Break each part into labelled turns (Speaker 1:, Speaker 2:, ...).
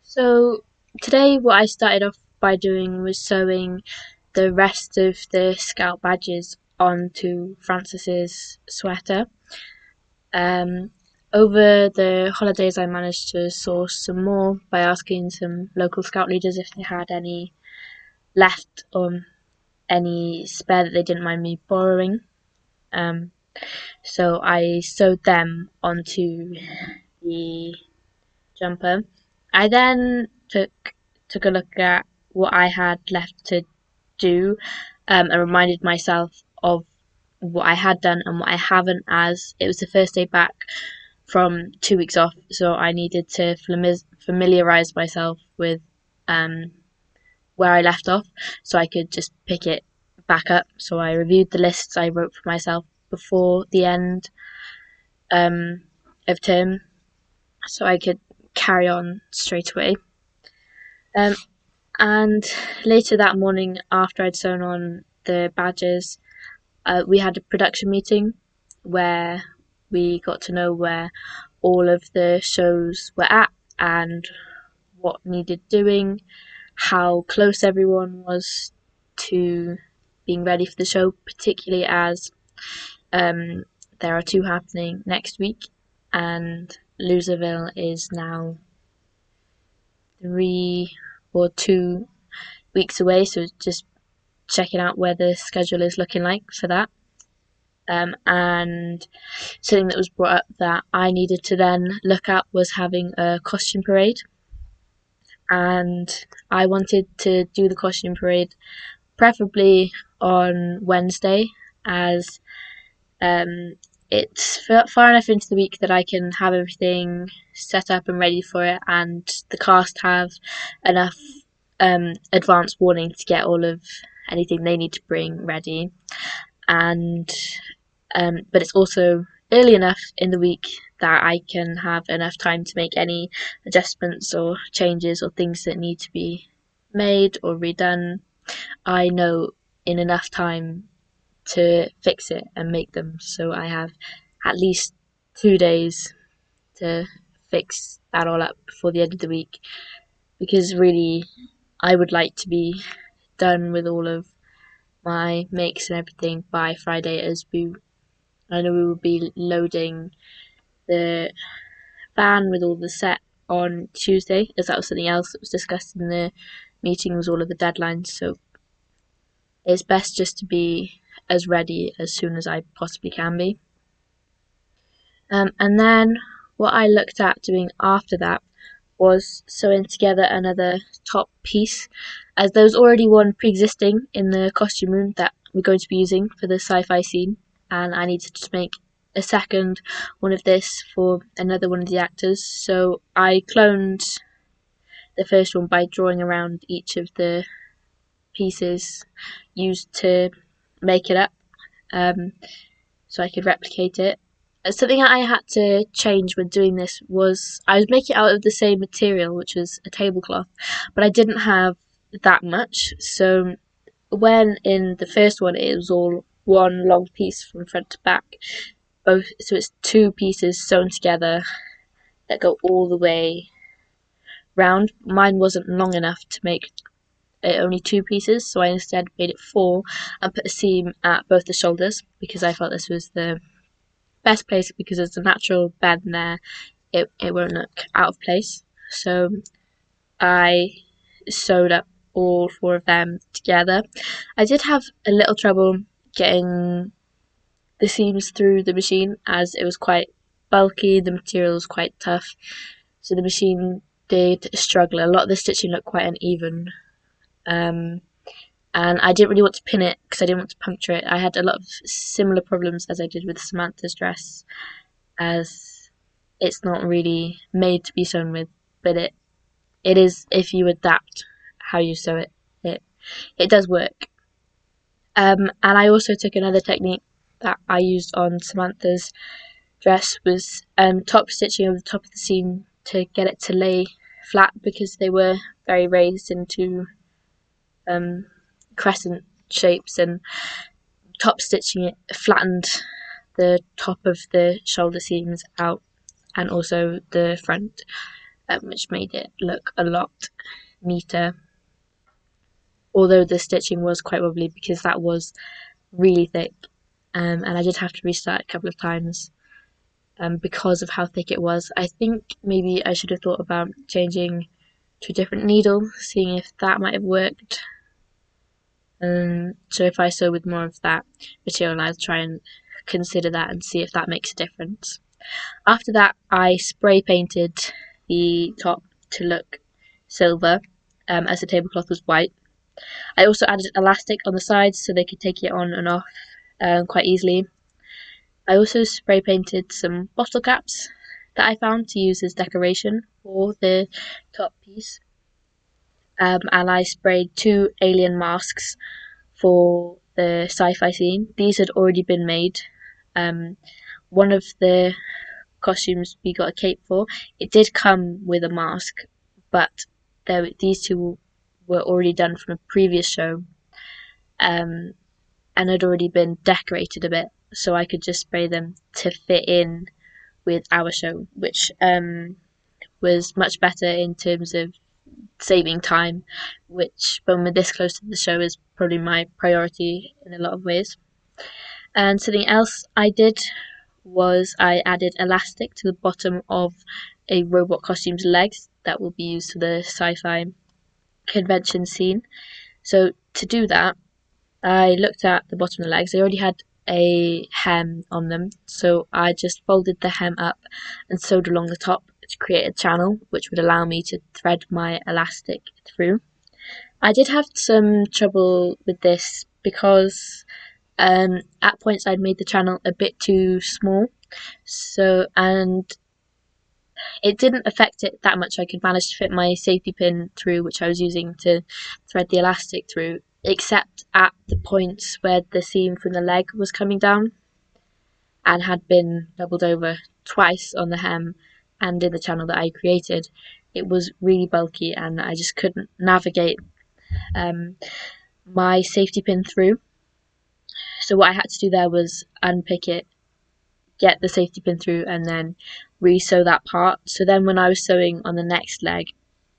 Speaker 1: So today what I started off by doing was sewing the rest of the scout badges onto Francis's sweater. Um, Over the holidays I managed to source some more by asking some local scout leaders if they had any left or any spare that they didn't mind me borrowing. Um, so I sewed them onto the jumper. I then took a look at what I had left to do, and reminded myself of what I had done and what I haven't, as it was the first day back from 2 weeks off, so I needed to familiarize myself with um, where I left off so I could just pick it back up. So I reviewed the lists I wrote for myself before the end um, of term so I could carry on straight away. Um, and later that morning, after I'd sewn on the badges, we had a production meeting where we got to know where all of the shows were at and what needed doing, how close everyone was to being ready for the show, particularly as there are two happening next week, and Loserville is now 3 or 2 weeks away, so just checking out where the schedule is looking like for that. And something that was brought up that I needed to then look at was having a costume parade, and I wanted to do the costume parade preferably on Wednesday, as it's far enough into the week that I can have everything set up and ready for it, and the cast have enough advance warning to get all of anything they need to bring ready. And but it's also early enough in the week that I can have enough time to make any adjustments or changes or things that need to be made or redone. I know in enough time to fix it and make them, so I have at least 2 days to fix that all up before the end of the week, because really I would like to be done with all of my makes and everything by Friday, as I know we will be loading the van with all the set on Tuesday, as that was something else that was discussed in the meeting, was all of the deadlines. So it's best just to be as ready as soon as I possibly can be. And then what I looked at doing after that was sewing together another top piece, as there was already one pre-existing in the costume room that we're going to be using for the sci-fi scene, and I needed to make a second one of this for another one of the actors. So I cloned the first one by drawing around each of the pieces used to make it up, so I could replicate it. Something I had to change when doing this was I was making it out of the same material, which was a tablecloth, but I didn't have that much. So when in the first one it was all one long piece from front to back, so it's two pieces sewn together that go all the way round. Mine wasn't long enough to make it only two pieces, so I instead made it four and put a seam at both the shoulders, because I felt this was the best place, because there's a natural bend there, it won't look out of place. So I sewed up all four of them together. I did have a little trouble getting the seams through the machine, as it was quite bulky, the material was quite tough, so the machine did struggle. A lot of the stitching looked quite uneven, and I didn't really want to pin it because I didn't want to puncture it. I had a lot of similar problems as I did with Samantha's dress, as it's not really made to be sewn with, but it is, if you adapt how you sew it, it does work. And I also took another technique that I used on Samantha's dress, was top stitching over the top of the seam to get it to lay flat, because they were very raised into crescent shapes, and top stitching it flattened the top of the shoulder seams out and also the front. which made it look a lot neater. Although the stitching was quite wobbly because that was really thick, and I did have to restart a couple of times because of how thick it was. I think maybe I should have thought about changing to a different needle, seeing if that might have worked. So if I sew with more of that material, I'll try and consider that and see if that makes a difference. After that, I spray painted the top to look silver, as the tablecloth was white. I also added elastic on the sides so they could take it on and off quite easily. I also spray painted some bottle caps that I found to use as decoration for the top piece. And I sprayed 2 alien masks for the sci-fi scene. These had already been made. One of the costumes we got a cape for, it did come with a mask, but these two were already done from a previous show, and had already been decorated a bit, so I could just spray them to fit in with our show, which was much better in terms of saving time, which when we're this close to the show is probably my priority in a lot of ways. And something else I did was I added elastic to the bottom of a robot costume's legs that will be used for the sci-fi convention scene. So to do that, I looked at the bottom of the legs. They already had a hem on them, so I just folded the hem up and sewed along the top to create a channel which would allow me to thread my elastic through. I did have some trouble with this because at points I'd made the channel a bit too small, and it didn't affect it that much. I could manage to fit my safety pin through, which I was using to thread the elastic through, except at the points where the seam from the leg was coming down and had been doubled over twice on the hem and in the channel that I created. It was really bulky and I just couldn't navigate my safety pin through. So what I had to do there was unpick it, get the safety pin through, and then re-sew that part. So then when I was sewing on the next leg,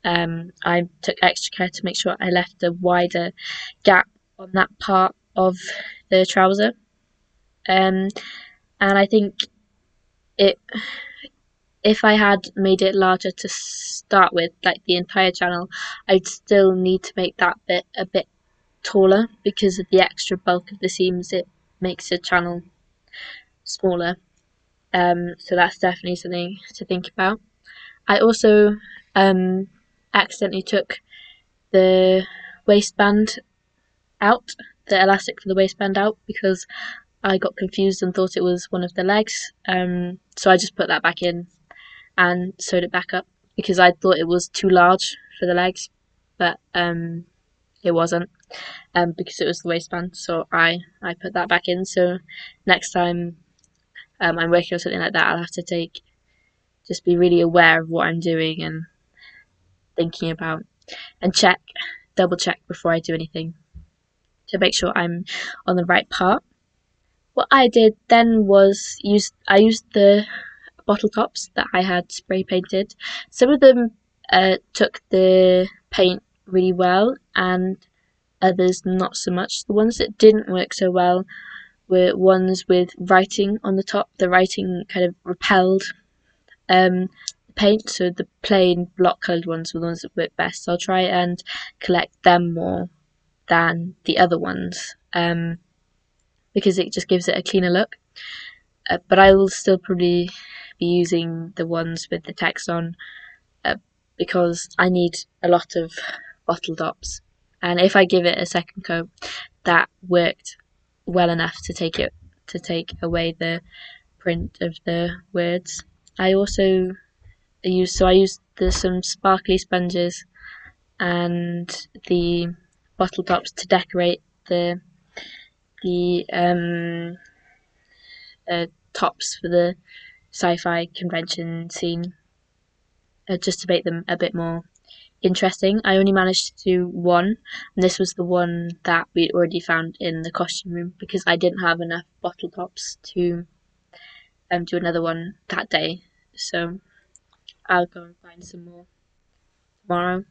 Speaker 1: I took extra care to make sure I left a wider gap on that part of the trouser. And I think if I had made it larger to start with, like the entire channel, I'd still need to make that bit a bit taller because of the extra bulk of the seams. It makes the channel smaller. So that's definitely something to think about. I also accidentally took the waistband out, the elastic for the waistband out, because I got confused and thought it was one of the legs. So I just put that back in and sewed it back up because I thought it was too large for the legs, but it wasn't, because it was the waistband. So I put that back in. So next time I'm working on something like that, I'll have to just be really aware of what I'm doing and thinking about, and double check before I do anything to make sure I'm on the right part. What I did then was I used the bottle tops that I had spray painted. Some of them took the paint really well and others not so much. The ones that didn't work so well were ones with writing on the top. The writing kind of repelled paint, so the plain block coloured ones were the ones that worked best. So I'll try and collect them more than the other ones, because it just gives it a cleaner look. But I will still probably be using the ones with the text on, because I need a lot of bottle tops, and if I give it a second coat, that worked well enough to take away the print of the words. I also used some sparkly sponges and the bottle tops to decorate the tops for the sci-fi convention scene, just to make them a bit more interesting. I only managed to do one, and this was the one that we'd already found in the costume room because I didn't have enough bottle tops to do another one that day. So I'll go and find some more tomorrow.